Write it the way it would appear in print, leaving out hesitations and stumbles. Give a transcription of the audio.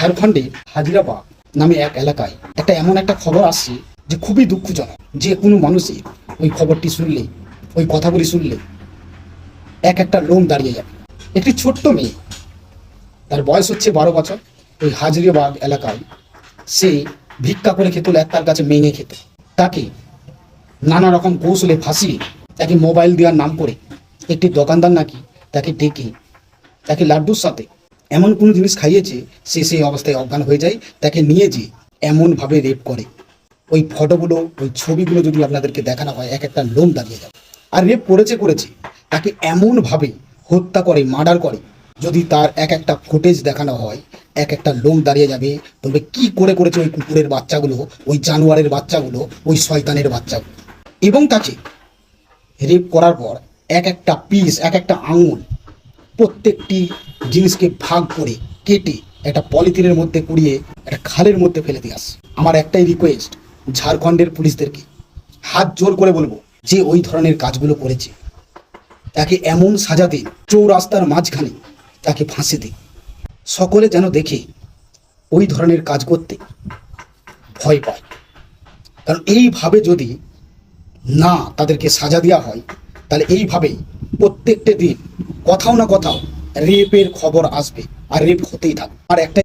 ঝাড়খণ্ডের হাজিরাবাগ নামে এক এলাকায় এমন একটা খবর আসছে যে খুবই দুঃখজনক। যে কোনো মানুষের ওই খবরটি শুনলে, ওই কথাগুলি শুনলে একটা লোম দাঁড়িয়ে যাবে। একটি ছোট্ট মেয়ে, তার বয়স হচ্ছে 12 বছর। ওই হাজিরাবাগ এলাকায় সে ভিক্ষা করে খেত, তার কাছে মেয়ে খেত। তাকে নানা রকম কৌশলে ফাঁসিয়ে তাকে মোবাইল দেওয়ার নাম করে একটি দোকানদার নাকি তাকে ডেকে তাকে লাড্ডুর সাথে এমন কোনো জিনিস খাইয়েছে, সে সেই অবস্থায় অজ্ঞান হয়ে যায়। তাকে নিয়ে যে এমনভাবে রেপ করে, ওই ফটোগুলো, ওই ছবিগুলো যদি আপনাদেরকে দেখানো হয় একটা লোম দাঁড়িয়ে যাবে। আর রেপ করেছে, তাকে এমনভাবে হত্যা করে, মার্ডার করে, যদি তার একটা ফুটেজ দেখানো হয় একটা লোম দাঁড়িয়ে যাবে। বলবে কি করে করেছে ওই কুকুরের বাচ্চাগুলো, ওই জানোয়ারের বাচ্চাগুলো, ওই শয়তানের বাচ্চাগুলো। এবং তাকে রেপ করার পর একটা পিস, একটা আঙুল, প্রত্যেকটি জিনিসকে ভাগ করে কেটে একটা পলিথিনের মধ্যে কুড়িয়ে একটা খালের মধ্যে ফেলে দিয়ে আসে। আমার একটাই রিকোয়েস্ট ঝাড়খণ্ডের পুলিশদেরকে, হাত জোর করে বলবো, যে ওই ধরনের কাজগুলো করেছে তাকে এমন সাজা দিন, চৌরাস্তার মাঝখানে তাকে ফাঁসি দিন। সকলে যেন দেখে ওই ধরনের কাজ করতে ভয় পায়। কারণ এইভাবে যদি না তাদেরকে সাজা দেওয়া হয়, তাহলে এইভাবেই প্রত্যেকটা দিন কোথাও না কোথাও রেপের খবর আসবে, আর রেপ হতেই থাকবে। আর একটা